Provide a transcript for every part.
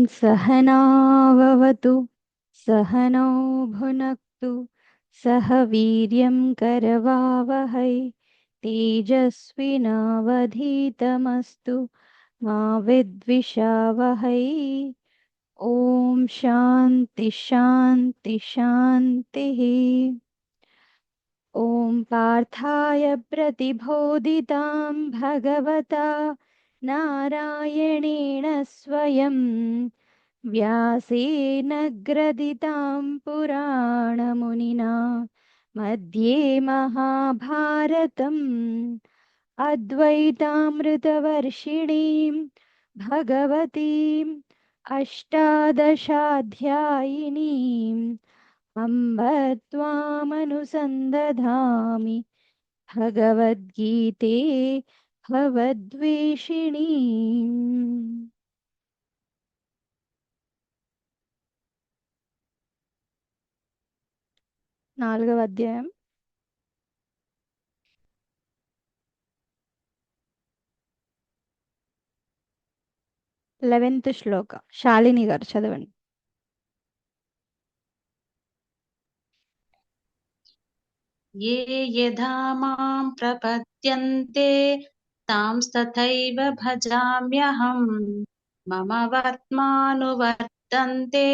सहनाववतु सहनौ भुनक्तु सह वीर्यं करवावहै तेजस्विनावधीतमस्तु मा विद्विषावहै। ओम शांति शांति शांतिः। ओम पार्थाय प्रतिबोधितां भगवता नारायणेन स्वयं व्यासेन ग्रथितां पुराणमुनिना मध्ये महाभारतम् अद्वैतामृतवर्षिणीं भगवतीम् अष्टादशाध्यायिनीम् अम्ब त्वामनुसन्दधामि भगवद्गीते भवद्वेषिणीम्। నాలుగవ అధ్యాయం 11th శ్లోక. శాలిని గారు చదవండి. ये यथा मां प्रपद्यन्ते तांस्तथैव भजाम्यहम् मम वर्त्मानुवर्तन्ते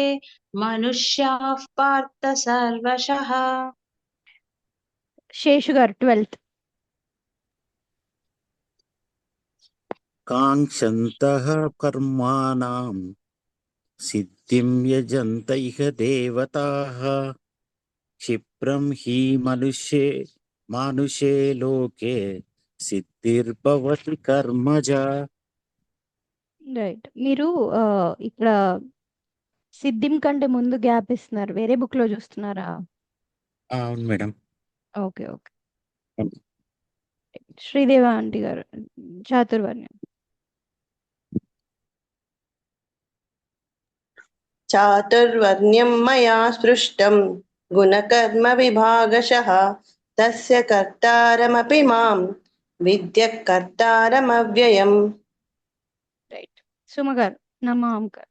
मनुष्याः पार्थ सर्वशः। శేషు గారు 12th. काङ्क्षन्तः कर्माणां सिद्धिं यजन्त इह देवताः क्षिप्रं हि मानुषे लोके सिद्धिर्भवति कर्मजा। రైట్. మీరు ఇక్కడ సిద్ధిం కంటే ముందు గ్యాప్ ఇస్తున్నారు. వేరే బుక్ లో చూస్తున్నారా? అవును madam. Okay okay. Srideva aunty గారు చాతుర్వర్ణ్యం. चातुर्वर्ण्यं मया सृष्टं गुणकर्म विभागशः तस्य कर्तारमपि मां विद्यः कर्तारमव्ययम्। రైట్. సుమ గారు నమాంకర్.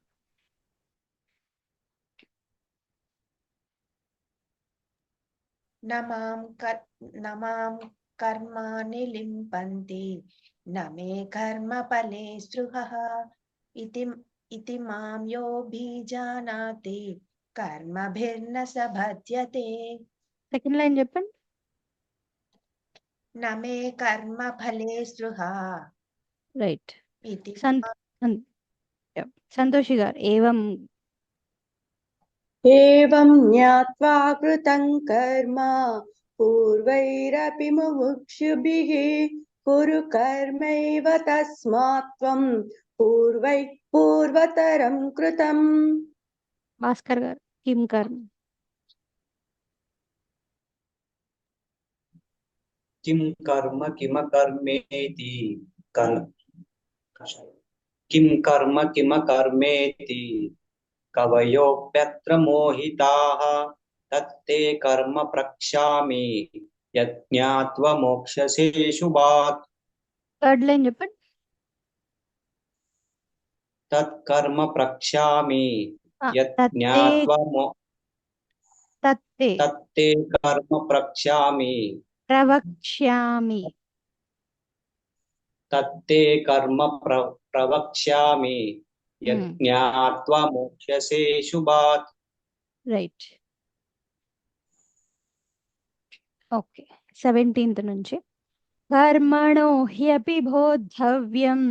न मां कर्माणि लिम्पन्ति न मे कर्मफले स्पृहः इति मां योऽभिजानाति कर्मभिर्न स बध्यते। సెకండ్ లైన్ చెప్పండి. न मे कर्मफले स्पृहा। రైట్. इति సంతోషి గారు ఏవం एवं ज्ञात्वा कृतं कर्म पूर्वैरपि मुमुक्षुभिः कुरु कर्मैव तस्मात् त्वं पूर्वतरं कृतम्। భాస్కర్ గారు కిం కర్మ. किं कर्म किमकर्मेति किं कर्म किमकर्मेति कवयोऽप्यत्र मोहिताः तत्ते कर्म प्रक्ष्यामि यज्ञात्वा मोक्षसे शुभात्। థర్డ్ లైన్ చెప్పండి. तत्कर्म प्रक्ष्यामि तत्ते कर्म प्रक्ष्यामि तत्ते कर्म प्रवक्ष्यामि यज्ञात्वा मोक्षसे शुभात्। రైట్. ఓకే. 17th నుంచి కర్మణో హ్యపి బోద్ధవ్యం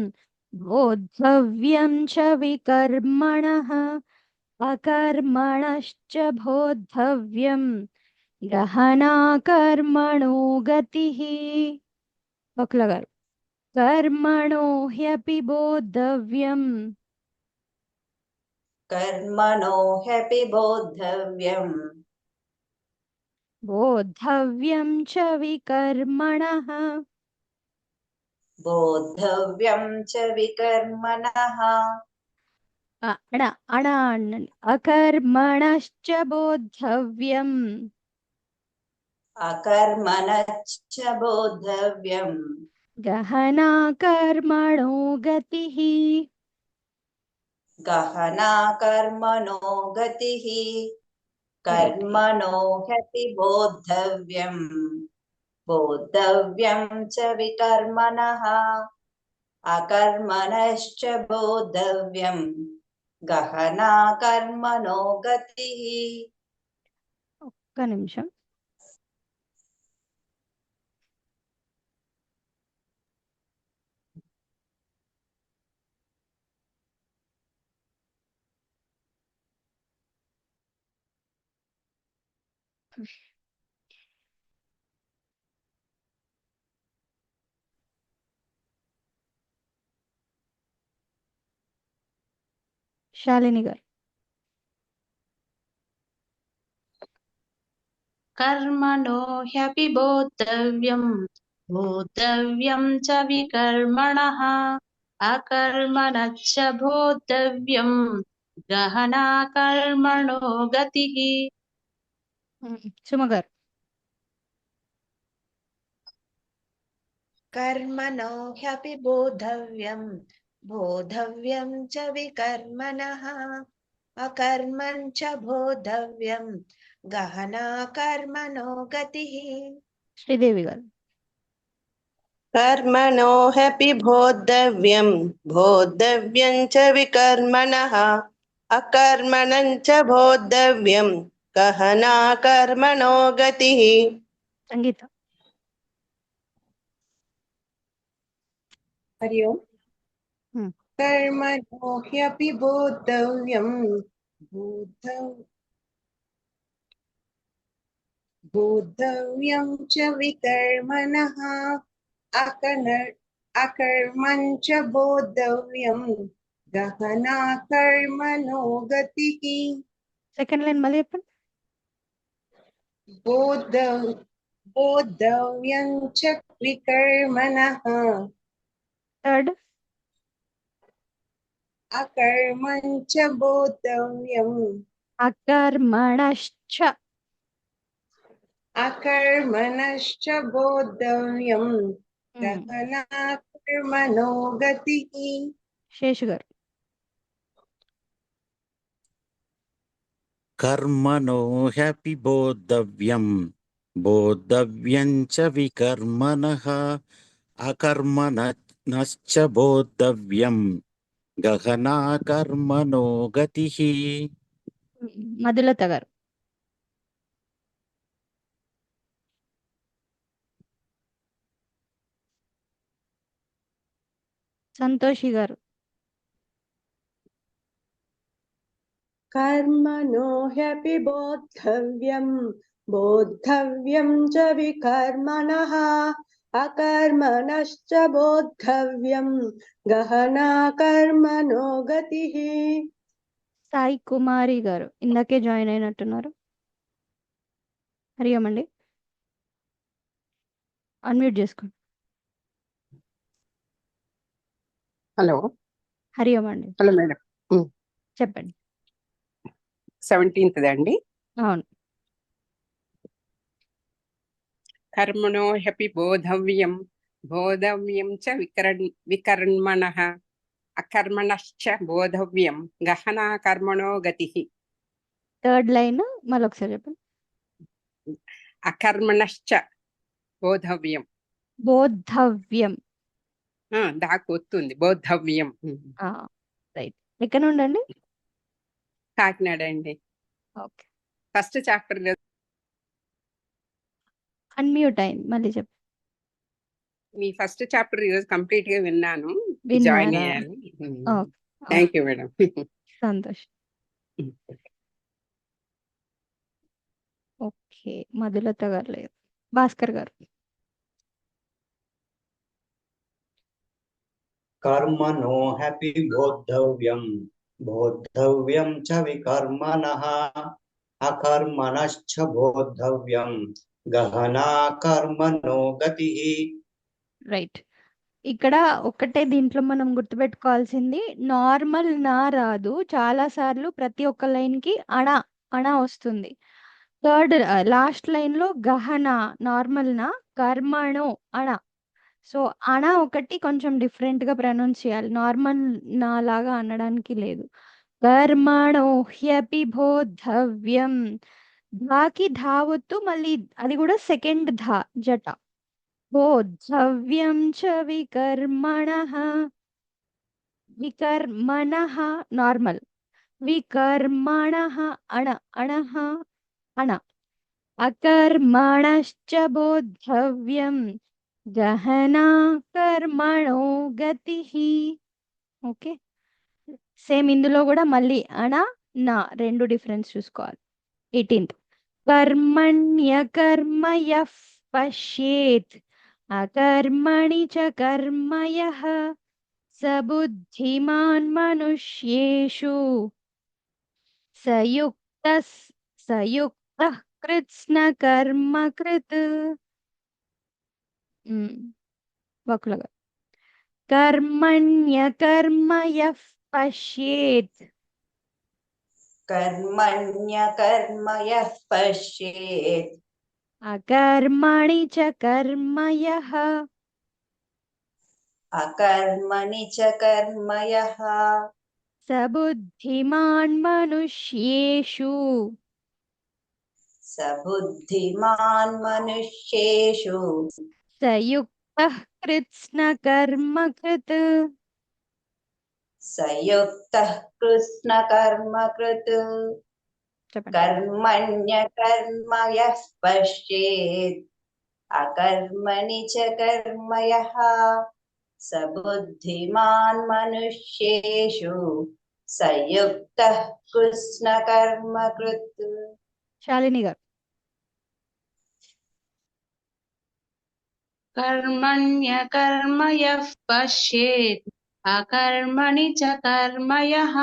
చ వికర్మణః అకర్మణశ్చ బోద్ధవ్యం గహనా కర్మణో గతిః. బక్ల గారు కర్మణో హ్యపి బోద్ధవ్యం कर्मणो ह्यपि बोद्धव्यं च विकर्मणः अकर्मणश्च बोद्धव्यम् गहना कर्मणो गतिः गहना कर्मणो गतिः రైట్. कर्मणो ह्यपि बोद्धव्यम् बोद्धव्यं च विकर्मणः अकर्मणश्च बोद्धव्यम् गहना कर्मणो गतिः ఒక్క నిమిషం. శాలిని గారు. कर्मणो ह्यपि बोद्धव्यम् बोद्धव्यं च विकर्मणः अकर्मणश्च बोद्धव्यं गहना कर्मणो गतिः సుమ గారు. कर्मणो ह्यपि बोद्धव्यं बोद्धव्यं च विकर्मणः अकर्मं च बोद्धव्यं गहना कर्मणो गतिः శ్రీదేవి గారు. कर्मणो ह्यपि बोद्धव्यं बोद्धव्यं च विकर्मणः अकर्मणं च बोद्धव्यं गहना कर्मणो गतिः సంగీత. हरि ओम् Hmm. कर्मणो ह्यपि बोद्धव्यं बोद्धव्यं च विकर्मणः अकर्मं च बोद्धव्यं गहना कर्मणो गतिः సెకండ్ లైన్ మళ్ళీ చెప్పండి. बोद्धव्यं च विकर्मणः థర్డ్. अकर्मं च बोद्धव्यम् అకర్మణశ్చ. अकर्मणश्च बोद्धव्यं गहना कर्मणो गतिः శేషు గారు. कर्मणो ह्यपि बोद्धव्यं बोद्धव्यं च विकर्मणः अकर्मणश्च बोद्धव्यं गहना कर्मणो गतिः మధులత గారు. సంతోషి గారు. कर्मणो ह्यपि बोद्धव्यं बोद्धव्यं च विकर्मणः अकर्मणश्च बोद्धव्यं गहना कर्मणो गतिः సాయి కుమారి గారు ఇందాకే జాయిన్ అయినట్టున్నారు. హరి ఓం అండి. అన్మ్యూట్ చేసుకోండి. హలో హరి ఓం అండి. హలో మేడం చెప్పండి. 17th అండి. అవును. కర్మణో హ్యపి బోధవ్యం బోధవ్యం చ వికర్మణః అకర్మణశ్చ బోధవ్యం గహనా కర్మణో గతిః. థర్డ్ లైన్ మళ్ళీ ఒకసారి చెప్పండి. అకర్మణశ్చ బోధవ్యం బోద్ధవ్యం. దాకా వస్తుంది బోధవ్యం. రైట్. ఎక్కడ నుండండి? కాకినాడ అండి. ఓకే. ఫస్ట్ చాప్టర్ అన్మ్యూట్ అయింది. మళ్ళీ చెప్పండి. మీ ఫస్ట్ చాప్టర్ ఈరోజు కంప్లీట్ గా విన్నాను. విన్నారా? జాయిన్ అయ్యాను. Okay. Thank you madam. Santosh. Okay. Madhulatha గారు లేదు. భాస్కర్ గారు. कर्मणो ह्यपि बोद्धव्यं बोद्धव्यं च विकर्मणः अकर्मणश्च बोद्धव्यं गहना कर्मणो गतिः రైట్. ఇక్కడ ఒకటే దీంట్లో మనం గుర్తుపెట్టుకోవాల్సింది నార్మల్ నా రాదు. చాలా సార్లు ప్రతి ఒక్క లైన్ కి అణ అణ వస్తుంది. థర్డ్ లాస్ట్ లైన్ లో గహన నార్మల్ నా, కర్మణో అణ. సో అణ ఒకటి కొంచెం డిఫరెంట్ గా ప్రొనౌన్స్ చేయాలి. నార్మల్ నా లాగా అనడానికి లేదు. కర్మణో హ్యపి బోద్ధవ్యం. ధాకి ధావత్తు మళ్ళీ అది కూడా సెకండ్ ధా జట. బోద్ధవ్యం చ వికర్మణః. వికర్మణః నార్మల్. వికర్మణః అణ అణః అణ. అకర్మణశ్చ బోద్ధవ్యం గహనా కర్మణో గతిః. ఓకే, సేమ్ ఇందులో కూడా మళ్ళీ అణ నా రెండు డిఫరెన్స్ చూసుకోవాలి. 18th కర్మణ్యకర్మ యః పశ్యేత్ అకర్మణి చ కర్మ యః స బుద్ధిమాన్ మనుష్యేషు సయుక్తః కృత్స్న కర్మ కృత్. వకులగా కర్మణ్యకర్మ యః పశ్యేత్. कर्मण्यकर्म यः पश्येत् అకర్మణి చ కర్మ యః अकर्मणि च कर्म यः స బుద్ధిమాన్ మనుష్యేషు स बुद्धिमान् मनुष्येषु సయుక్తః కృత్స్న కర్మ కృత్. सयुक्तः कृत्स्नकर्मकृत् చెప్పండి. कर्मण्यकर्म यः पश्येत् अकर्मणि च कर्म यः स बुद्धिमान् मनुष्येषु सयुक्तः कृत्स्नकर्मकृत्. శాలిని గారు. कर्मण्यकर्म यः पश्येत् अकर्मणि च कर्म यः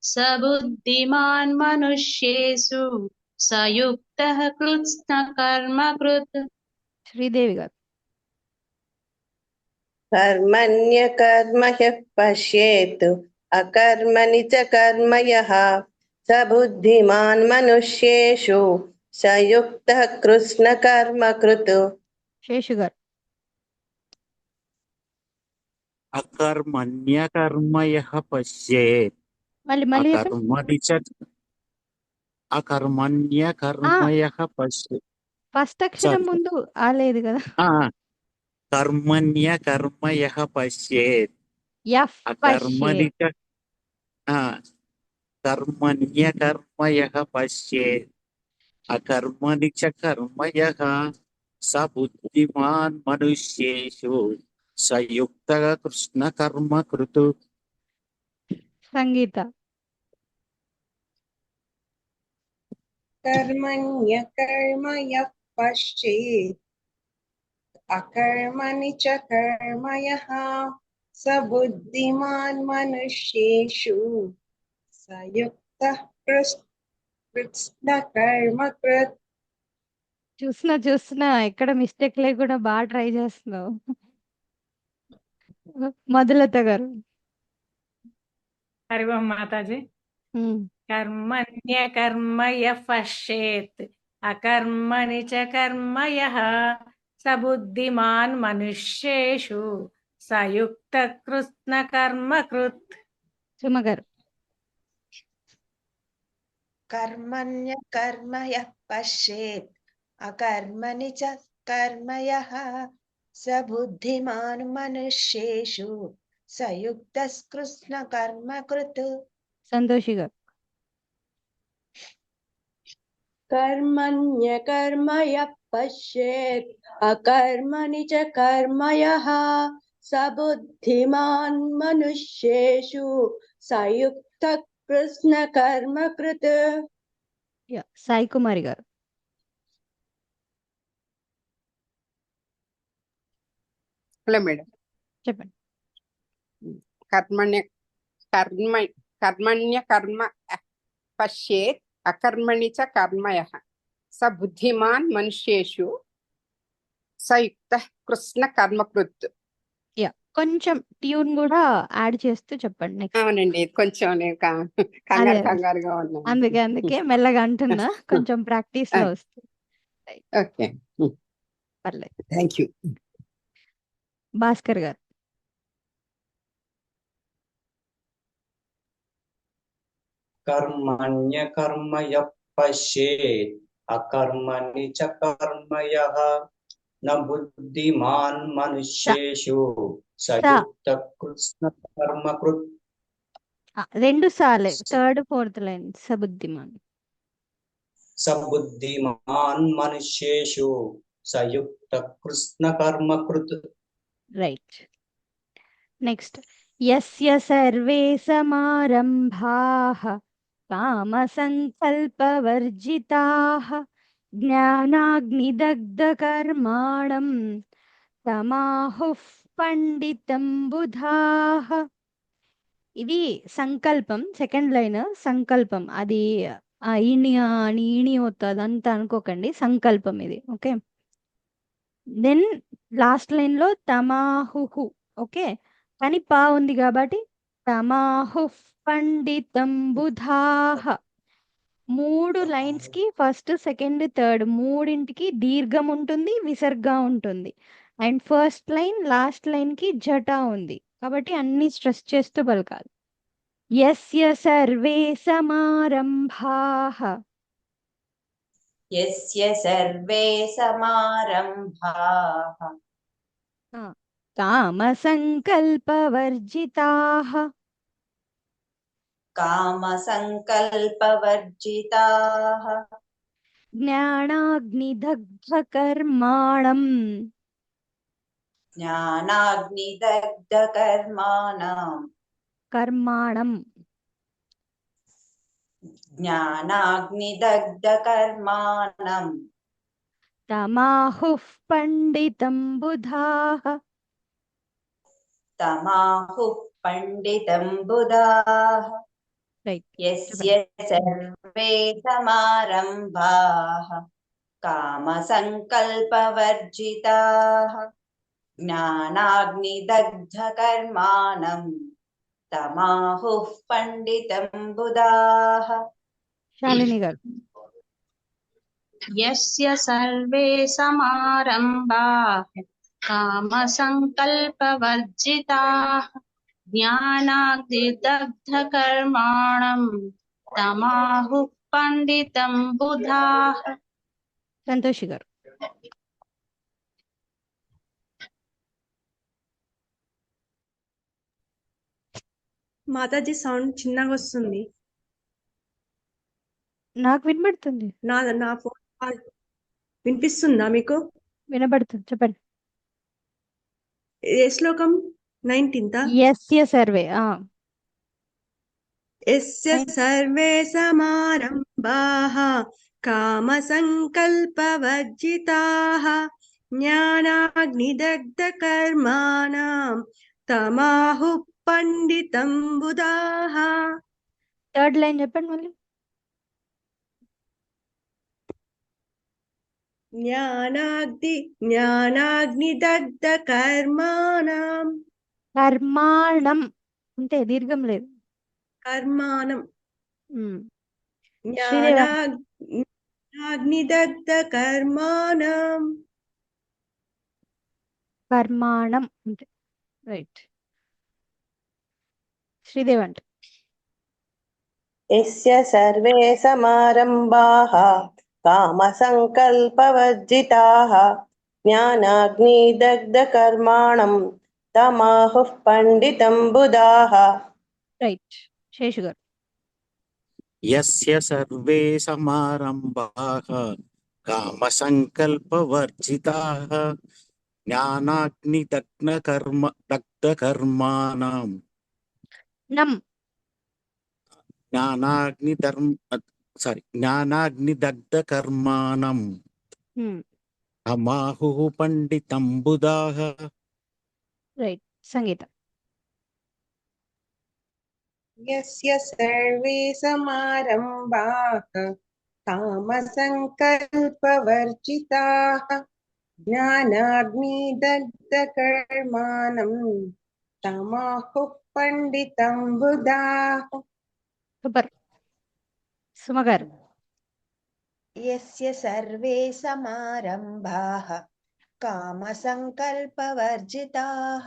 स बुद्धिमान् मनुष्येषु सयुक्तः कृत्स्नकर्मकृत्. శ్రీదేవి గారు. कर्मण्यकर्म ह्यः पश्येत् अकर्मणि च कर्म यः स बुद्धिमान् मनुष्येषु स युक्तः कृत्स्नकर्मकृत्. శేషు గారు. అకర్మణ్యకర్మ యః పశ్యేత్ మళ్ళీ మళ్ళీ చెప్పండి. అకర్మణి చ అకర్మణ్యకర్మ యః పశ్యేత్. ఫస్ట్ అక్షరం Sorry. ముందు ఆలేదు కదా. కర్మణ్యకర్మ యః పశ్యేత్ యఫ్ అకర్మణి పశ్యేత్. చ కర్మణ్యకర్మ యః పశ్యేత్ అకర్మణి చ కర్మ యః స బుద్ధిమాన్ మనుష్యేషు సయుక్తః కృష్ణ కర్మ కృతు. సంగీత. कर्मण्यकर्म यः पश्येत् अकर्मणि च कर्म यः स बुद्धिमान् मनुष्येषु सयुक्तः कृत्स्नकर्मकृत्. చూస్తున్నా ఎక్కడ మిస్టేక్ లేకుండా బాగా ట్రై చేస్తున్నావు. మధులత గారు. హరి ఓం మాతాజీ. కర్మణ్యకర్మ యః పశ్యేత్ అకర్మణి చ కర్మ యః స బుద్ధిమాన్ మనుష్యేషు సయుక్త కృత్స్న కర్మ కృత్. సుమ గారు. कर्मण्यकर्म यः पश्येत् अकर्मणि च कर्म यः स बुद्धिमान् मनुष्येषु सयुक्तस्कृत्स्नकर्मकृत्. సంతోషి గారు. कर्मण्यकर्म यः पश्येत् अकर्मणि च कर्म यः स बुद्धिमान् मनुष्येषु सयुक्तः कृत्स्नकर्मकृत्. సాయి కుమారి గారు. Hello madam. చెప్పండి. కర్మణ్య కర్మ పశ్యేత్ అకర్మణి చ కర్మ యః స బుద్ధిమాన్ మనుష్యేషు సయుక్తః కృత్స్న కర్మకృత్. కొంచెం ట్యూన్ కూడా యాడ్ చేస్తూ చెప్పండి నెక్స్ట్. అవునండి, కొంచెం నేను కంగారుగా ఉన్నాను. అందుకే మెల్లగా అంటున్నా, కొంచెం ప్రాక్టీస్ లో వస్తుంది. ఓకే, పర్లేదు. Thank you. భాస్కర్ గారు. कर्मण्यकर्म यः पश्येत् अकर्मणि च कर्म यः न बुद्धिमान् मनुष्येषु स युक्तः कृत्स्नकर्मकृत् రెండు సార్లే థర్డ్ ఫోర్త్ లైన్ సబుద్ధిమాన్ स बुद्धिमान् मनुष्येषु स युक्तः कृत्स्नकर्मकृत् రైట్ నెక్స్ట్ యస్య సర్వే సమారంభాః కామసంకల్పవర్జితాః జ్ఞానాగ్నిదగ్ధకర్మాణం తమాహుః పండితం బుధాః. ఇది సంకల్పం, సెకండ్ లైన్ సంకల్పం. అది ఈని అని ఈని అవుతుంది అదంతా అనుకోకండి, సంకల్పం ఇది. ఓకే, దెన్ లాస్ట్ లైన్ లో తమాహుహు. ఓకే, కానీ పా ఉంది కాబట్టి తమాహు పండితం బుధాహ. 3 లైన్స్ కి ఫస్ట్ సెకండ్ థర్డ్ మూడింటికి దీర్ఘం ఉంటుంది, విసర్గ ఉంటుంది. And first line last line కి జటా ఉంది కాబట్టి అన్ని స్ట్రెస్ చేస్తూ పలకాలి. యస్య సర్వే సమారంభాః यस्य सर्वे समारम्भाः కామసంకల్పవర్జితాః कामसङ्कल्पवर्जिताः జ్ఞానాగ్నిదగ్ధకర్మాణం ज्ञानाग्निदग्धकर्माणम् ज्ञानाग्निदग्धकर्माणम् తమాహుః పండితం బుధాః. तमाहुः पण्डितं बुधाः రైట్, यस्य सर्वे समारम्भाः कामसङ्कल्पवर्जिताः ज्ञानाग्निदग्धकर्माणम् तमाहुः पण्डितं बुधाः. శాలిని గారు. यस्य सर्वे समारम्भाः कामसङ्कल्पवर्जिताः ज्ञानाग्निदग्धकर्माणं तमाहुः पंडितं बुधाः. సంతోషి గారు. మాతాజీ సౌండ్ చిన్నగా వస్తుంది. నాకు వినబడుతుంది. నా ఫోన్ వినిపిస్తుందా మీకు? వినబడుతుంది, చెప్పండి. ఏ శ్లోకం? 19th. యస్య సర్వే యస్య సర్వే సమారంభాః కామసంకల్పవర్జితాః జ్ఞానాగ్నిదగ్ధకర్మాణం తమాహుః పండితం బుధాః. థర్డ్ లైన్ చెప్పండి మళ్ళీ. జ్ఞానాగ్నిదగ్ధకర్మాణం. కర్మాణం అంటే దీర్ఘం లేదు. కర్మాణం. శ్రీదేవ. జ్ఞానాగ్నిదగ్ధకర్మాణం. కర్మాణం అంటే రైట్. శ్రీదేవ్ అంటే यस्य सर्वे समारम्भाः कामसङ्कल्पवर्जिताः ज्ञानाग्निदग्धकर्माणं तमाहुः पण्डितं बुधाः. రైట్. శేషు గారు. యస్య సర్వే సమారంభాః కామసంకల్పవర్జితాః జ్ఞానాగ్నిదగ్ధకర్మాణం జ్ఞానాగ్నిదగ్ధకర్మాణం తమాహుః పండితం బుధాః. రైట్. సంగీత. यस्य सर्वे समारम्भाः कामसङ्कल्पवर्जिताः ज्ञानाग्निदग्धकर्माणं तमाहुः पण्डितं बुधाः. సూపర్. సుమ గారు. यस्य सर्वे समारम्भाः कामसङ्कल्पवर्जिताः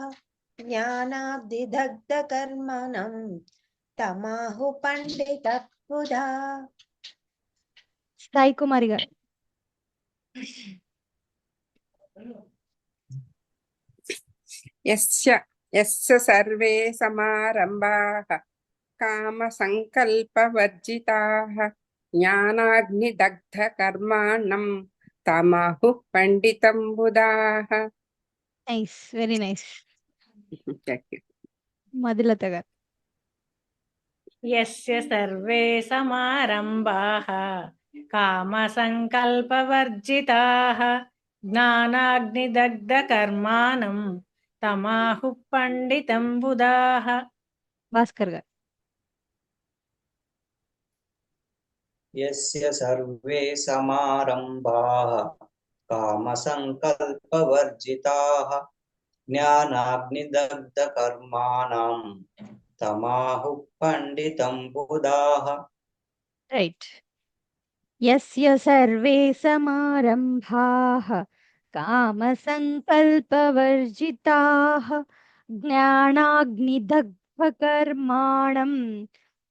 ज्ञानाग्निदग्धकर्माणं तमाहुः पंडितं బుధా. సాయి కుమారి గారు. యస్య యస్య సర్వే సమారంభాః కామ సంకల్పవర్జితాః జ్ఞానాగ్నిదగ్ధ కర్మాణం తమాహుః పండితం బుధాః. Nice, very nice. Thank you. Madhulatha గారు. యస్య సర్వే సమారంభాః కామ సంకల్పవర్జితాః జ్ఞానాగ్నిదగ్ధ కర్మాణం తమాహు పండితం బుధాః. భాస్కర్ గారు. యస్య సర్వే సమారంభాః కామసంకల్పవర్జితాః జ్ఞానాగ్నిదగ్ధకర్మాణం తమాహుః పండితం బుధాః. రైట్. యస్య సర్వే సమారంభాః కామ సంకల్పవర్జితాః జ్ఞానాగ్నిదగ్ధ కర్మాణం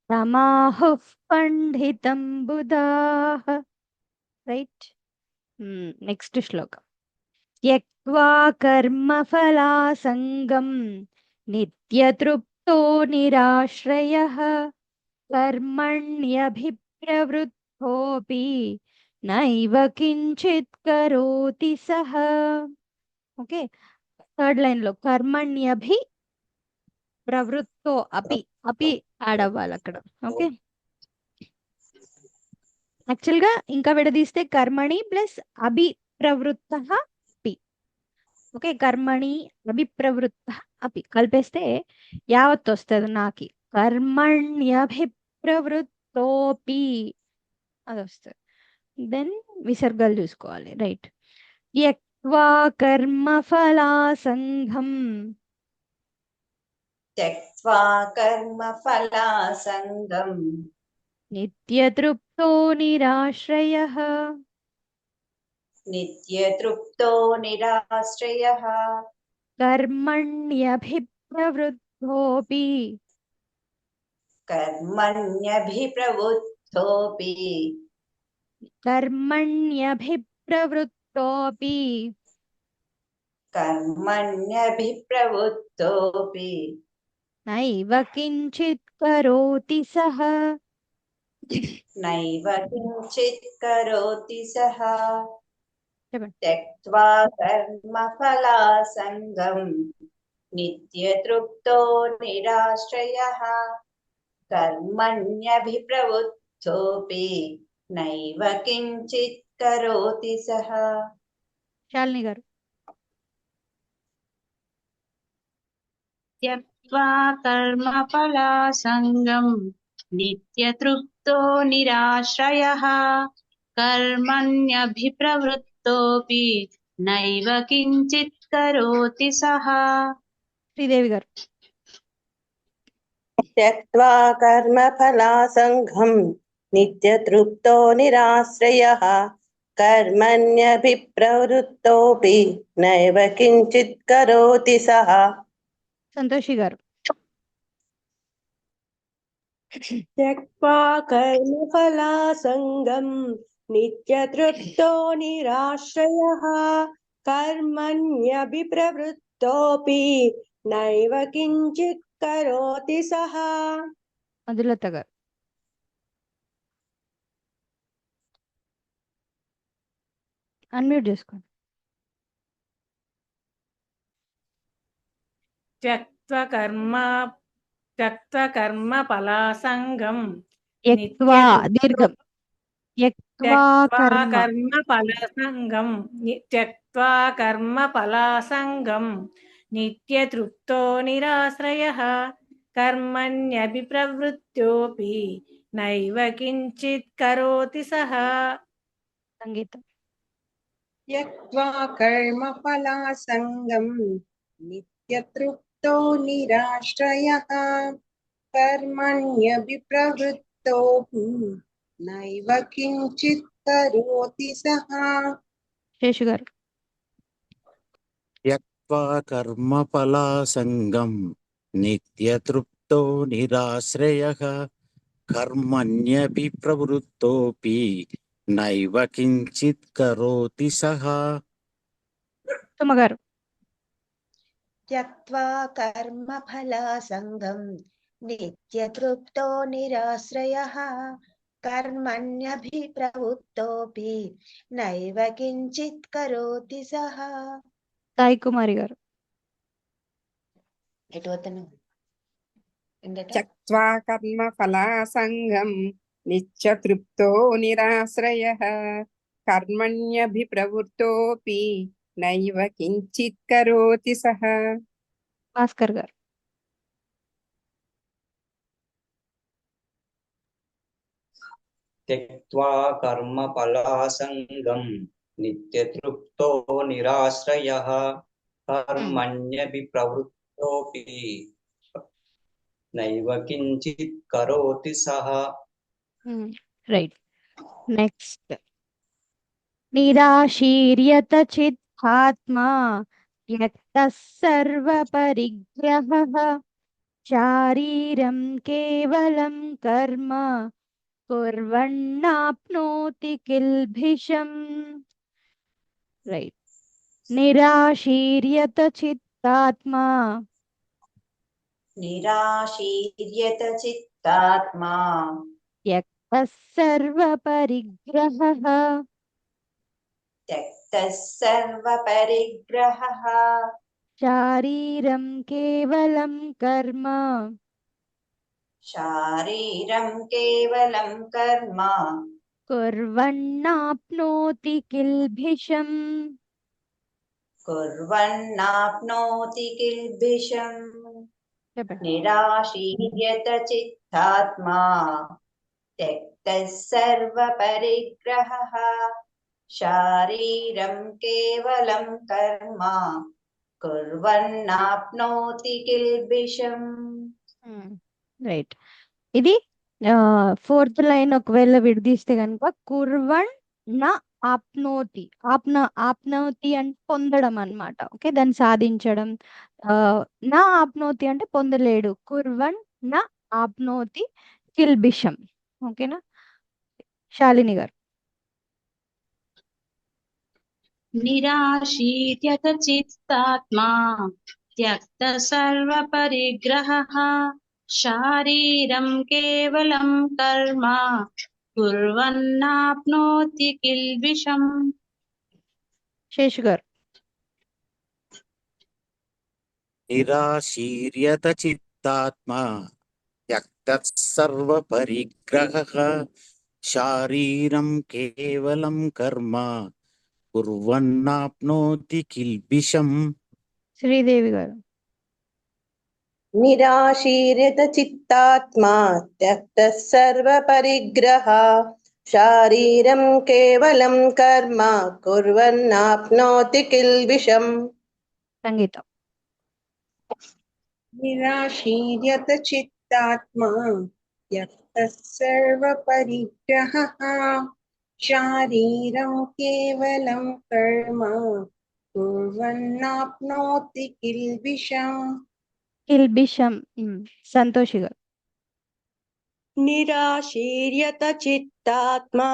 తమాహుః పండితం బుధాః. రైట్. నెక్స్ట్ శ్లోకం. త్యక్త్వా కర్మఫలాసంగం నిత్యతృప్తో నిరాశ్రయః కర్మణ్యభిప్రవృత్తోపి నైవ కించిత్ కరోతి సహ. ఓకే, థర్డ్ లైన్ లో కర్మణ్యభి ప్రవృత్తో అపి, అపి యాడ్ అవ్వాలి అక్కడ. ఓకే, యాక్చువల్ గా ఇంకా విడదీస్తే కర్మణి ప్లస్ అభిప్రవృత్త అపి. ఓకే, కర్మణి అభిప్రవృత్త అపి కలిపేస్తే యావత్ వస్తుంది నాకి. కర్మణ్యభిప్రవృత్తోపి అది వస్తుంది. దెన్ విసర్గాలు చూసుకోవాలి. రైట్. త్యక్త్వా కర్మఫలాసంగం త్యక్త్వా కర్మఫలాసంగం నిత్యతృప్తో నిరాశ్రయః నిత్యతృప్తో నిరాశ్రయః కర్మణ్యభిప్రవృత్తోపి కర్మణ్యభిప్రవృత్తోపి కర్మణ్యభిప్రవృత్తోపి కర్మణ్యభిప్రవృత్తోపి నైవ కించిత్ కరోతి సహ. నైవ కించిత్ కరోతి సహ. చెప్పండి. త్యక్త్వా కర్మఫలాసంగం నిత్యతృప్తో నిరాశ్రయః కర్మణ్యభిప్రవృత్తోపి నైవ కించిత్ కరోతి సహ. శాలిని గారు. త్యక్త్వా కర్మఫలాసంగం నిత్యతృప్తో నిరాశ్రయః కర్మణ్యభిప్రవృత్తోపి నైవ కించిత్ కరోతి సహ. శ్రీదేవి గారు. త్యక్త్వా కర్మఫలాసంగం నిత్యతృప్తో నిరాశ్రయః కర్మణ్యభిప్రవృత్తోపి నైవ కించిత్ కరోతి సహ. సంతోషి గారు. త్యక్త్వా కర్మఫలాసంగం నిత్యతృప్తో నిరాశ్రయః కర్మణ్యభిప్రవృత్తోపి నైవ కించిత్ కరోతి సహ. మధులత గారు. అన్మ్యూట్ చేసుకోండి. త్యక్త్వ కర్మ ఫలాసంగం త్యక్త్వా దీర్ఘం. త్యక్త్వా కర్మ కర్మ ఫలాసంగం త్యక్త్వా కర్మ ఫలాసంగం నిత్యతృప్తో నిరాశ్రయః కర్మణ్యభిప్రవృత్తోపి నైవ కించిత్ కరోతి సహ. సంగీతం. త్యక్త్వా కర్మఫలాసంగం నిత్యతృప్తో నిరాశ్రయః కర్మణ్యభిప్రవృత్తోపి నైవ కించిత్ కరోతి సహ. శేషు గారు. త్యక్త్వా కర్మఫలాసంగం నిత్యతృప్తో నిరాశ్రయః कर्मण्यभिप्रवृत्तोऽपि नैव किञ्चित् करोति सः సుమగారు. त्यक्त्वा कर्मफलासङ्गं नित्यतृप्तो निराश्रयः कर्मण्यभिप्रवृत्तोऽपि नैव किञ्चित् करोति सः. సాయి కుమారి గారు. त्यक्त्वा कर्मफलासङ्गं नित्यतृप्तो निराश्रयः कर्मण्यभिप्रवृत्तोऽपि नैव किञ्चित् करोति सः. భాస్కర్ గారు. त्यक्त्वा कर्मफलासङ्गं नित्यतृप्तो निराश्रयः कर्मण्यभिप्रवृत्तोऽपि नैव किञ्चित् करोति सः. రైట్. నెక్స్ట్. నిరాశీర్యత చిత్తాత్మా త్యక్తః సర్వపరిగ్రహః శారీరం కేవలం కర్మ కుర్వన్నాప్నోతి కిల్భిషం. రైట్. నిరాశీర్యత చిత్తాత్మా निराशीर्यत चित्तात्मा త్యక్తః సర్వపరిగ్రహః त्यक्तः सर्वपरिग्रहः శారీరం కేవలం కర్మ शारीरं केवलं कर्म కుర్వన్నాప్నోతి కిల్భిషం. कुर्वन्नाप्नोति किल्बिषम्. చెప్పండి. निराशीर्यत चित्तात्मा त्यक्तः सर्वपरिग्रहः शारीरं केवलं कर्म कुर्वन्नाप्नोति किल्बिषम्. రైట్. ఇది ఫోర్త్ లైన్ ఒకవేళ విడదీస్తే కనుక కుర్వన్ నా ఆప్నోతి. ఆప్నోతి అంటే పొందడం అన్నమాట. ఓకే, దాన్ని సాధించడం. నా ఆప్నోతి అంటే పొందలేడు. కుర్వన్ నా ఆప్నోతి కిల్బిషం. ఓకేనా. శాలిని గారు. निराशीर्यत चित्तात्मा त्यक्तः सर्वपरिग्रहः शारीरं केवलं कर्म कुर्वन्नाप्नोति किल्बिषम्. శేషు గారు. निराशीर्यत चित्तात्मा त्यक्तः सर्वपरिग्रहः शारीरं केवलं कर्म कुर्वन्नाप्नोति किल्बिषम्. శ్రీదేవి గారు. निराशीर्यत चित्तात्मा त्यक्तः सर्वपरिग्रह शारीरं केवलं कर्म कुर्वन्नाप्नोति किल्बिषम्. సంగీత. निराशीर्यत चित्तात्मा त्यक्तः सर्वपरिग्रहः शारीरं केवलं कर्म कुर्वन्नाप्नोति किल्बिषम्. కిల్బిషం. సంతోషి గారు. निराशीर्यत चित्तात्मा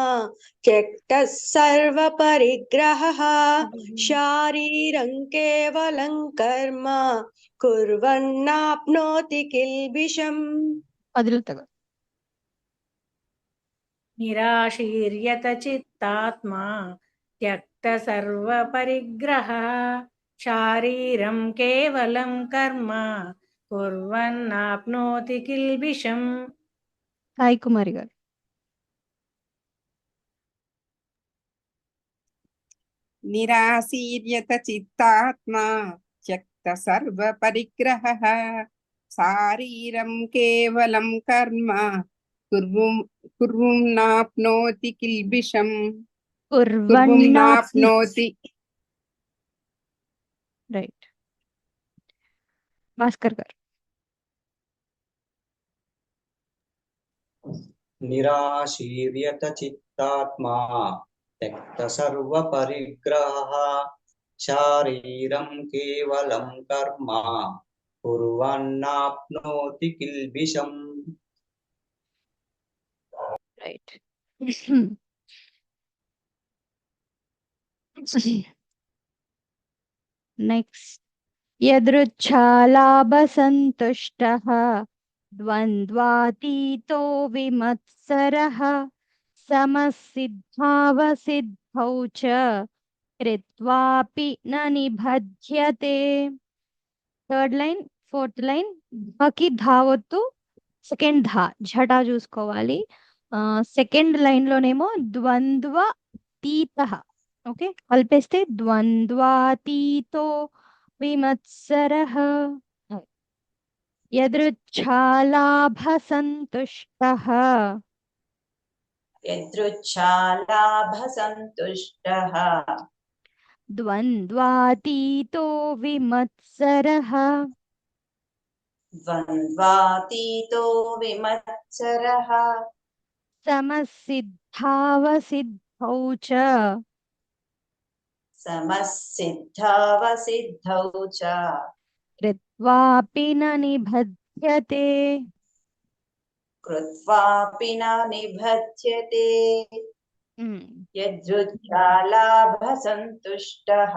त्यक्तः सर्वपरिग्रहः शारीरं केवलं कर्म कुर्वन्नाप्नोति किल्बिषम्. వదులుత గారు. నిరాశీర్యత చిత్తాత్మా త్యక్త సర్వపరిగ్రహ శారీరం కేవలం కర్మ కుర్వన్నాప్నోతి కిల్బిషం. సాయి కుమారి గారు. निराशीर्यत चित्तात्मा त्यक्त सर्वपरिग्रहः शारीरं केवलं कर्म कुर्वन्नाप्नोति किल्बिषम्. कुर्वन्नाप्नोति. రైట్. భాస్కర్ గారు. निराशीर्यत चित्तात्मा त्यक्त सर्वपरिग्रहः शारीरं केवलं कर्म कुर्वन्नाप्नोति किल्बिषम्. రైట్. నెక్స్ట్ యదృచ్ఛాలాభసంతుష్టః ద్వంద్వాతీతో విమత్సరః సమసిద్ధావసిద్ధౌ చ కృత్వాపి న నిబధ్యతే. థర్డ్ లైన్, ఫోర్త్ లైన్ ధకి ధావత్తు, సెకండ్ ధా ఝటా చూసుకోవాలి. సెకండ్ లైన్ లోనేమో ద్వంద్వ తీత. ఓకే, కలిపేస్తే ద్వంద్వాతీతో విమత్సరః. యదృచ్ఛాలాభసంతుష్టః యదృచ్ఛాలాభసంతుష్టః ద్వంద్వాతీతో విమత్సరః ద్వంద్వాతీతో విమత్సరః సమసిద్ధావసిద్ధౌ చ సమసిద్ధావసిద్ధౌ చ కృత్వాపి న నిబధ్యతే. కృత్వాపి న నిబధ్యతే. యదృచ్ఛాలాభసంతుష్టః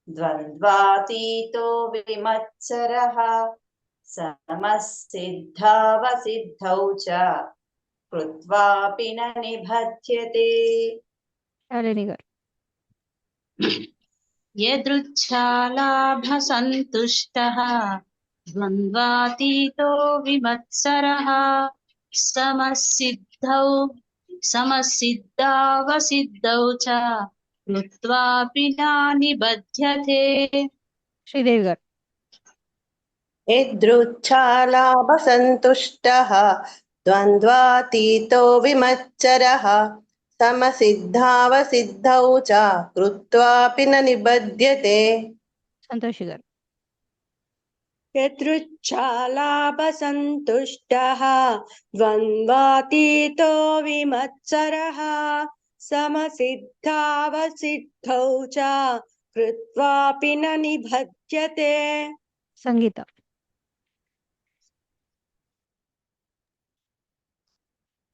ద్వంద్వాతీతో విమత్సరః సమసిద్ధావసిద్ధౌ చ కృత్వాపి న నిబధ్యతే. శాలిని గారు. యదృచ్ఛాలాభసంతుష్టః ద్వంద్వాతీతో విమత్సరః సమసిద్ధావసిద్ధౌ చ కృత్వాపి న నిబధ్యతే. శ్రీదేవి గారు. యదృచ్ఛాలాభసంతుష్టః ద్వంద్వాతీతో విమత్సరః సమసిద్ధావసిద్ధౌ చ కృత్వాపి న నిబధ్యతే. సంతోషి గారు. యదృచ్ఛాలాభసంతుష్టః ద్వంద్వాతీతో విమత్సరః సమసిద్ధావసిద్ధౌ చ కృత్వాపి న నిబధ్యతే. సంగీత.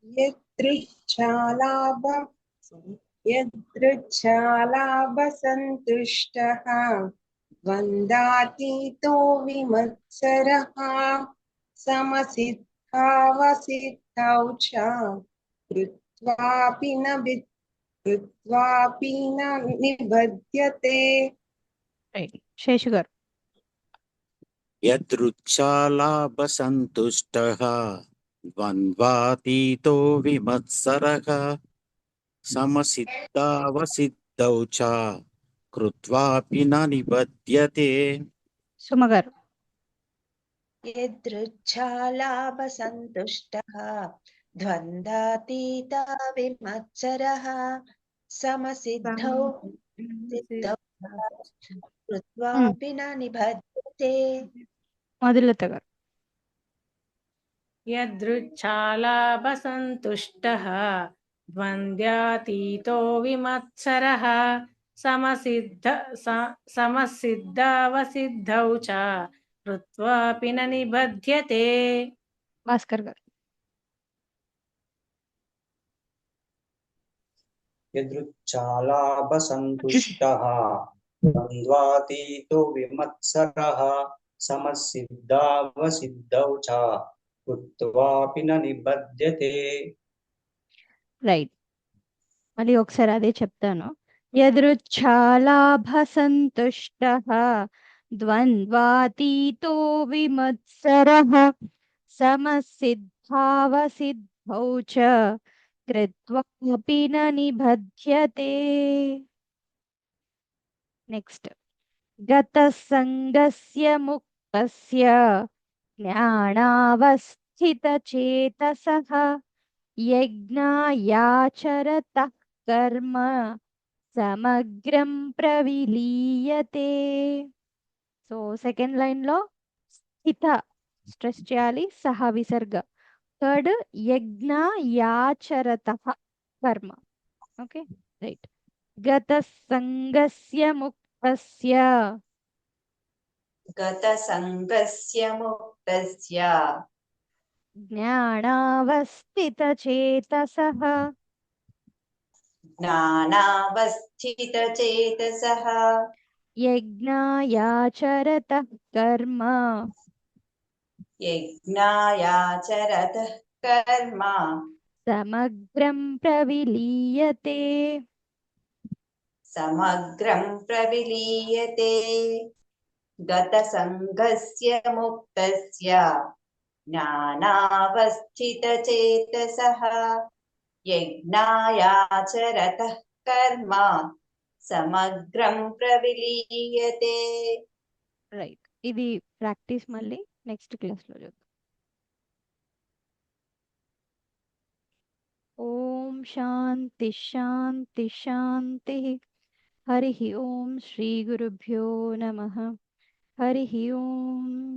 యదృచ్ఛాలాభసంతుష్టః ద్వంద్వాతీతో విమత్సరః సమసిద్ధావసిద్ధౌ చ కృత్వాపి న నిబధ్యతే. శేషు గారు. యదృచ్ఛాలాభసంతుష్టః ద్వంద్వాతీతో విమత్సరః సమసిద్ధావసిద్ధౌ చ కృత్వాపి న నిబధ్యతే. సుమ గారు. యదృచ్ఛాలాభసంతుష్టః ద్వంద్వాతీత విమత్సరః సమసిద్ధౌ కృత్వాపి న నిబధ్యతే. మధులత గారు. యదృచ్ఛాలాభసంతుష్టః ద్వంద్వాతీతో విమత్సరః సమసిద్ధావసిద్ధౌ చ కృత్వాపి న నిబధ్యతే. భాస్కర్ గారు. యదృచ్ఛాలాభసంతుష్టః ద్వంద్వాతీతో విమత్సరః సమసిద్ధావసిద్ధౌ చ కృత్వాపి న నిబధ్యతే. రైట్. మళ్ళీ ఒకసారి అదే చెప్తాను. యదృచ్ఛాలాభసంతుష్టః ద్వంద్వాతీతో విమత్సరః సమసిద్ధావసిద్ధౌ చ కృత్వాపి న నిబధ్యతే. నెక్స్ట్ గతసంగస్య ముక్తస్య జ్ఞానావస్థితచేతసః యజ్ఞాయాచరతః కర్మ సమగ్రం ప్రవిలీయతే. సో సెకండ్ లైన్ లో స్థిత స్ట్రెస్ చేయాలి, సహ విసర్గ. థర్డ్ యజ్ఞాయాచరతః కర్మ. Okay, right. గతసంగస్య ముక్తస్య గతసంగస్య ముక్తస్య ज्ञानावस्थितचेतसः ज्ञानावस्थितचेतसः यज्ञायाचरतः कर्म यज्ञायाचरतः कर्म समग्रं प्रविलीयते। समग्रं प्रविलीयते गतसङ्गस्य मुक्तस्य ज्ञानावस्थितचेतसः यज्ञायाचरतः कर्म समग्रं प्रविलीयते। రైట్, ఇది ప్రాక్టీస్ మళ్ళీ నెక్స్ట్ క్లాస్లో చూద్దాం. ఓం శాంతి శాంతి శాంతి. హరి ఓం శ్రీ గురుభ్యో నమః. హరి ఓం.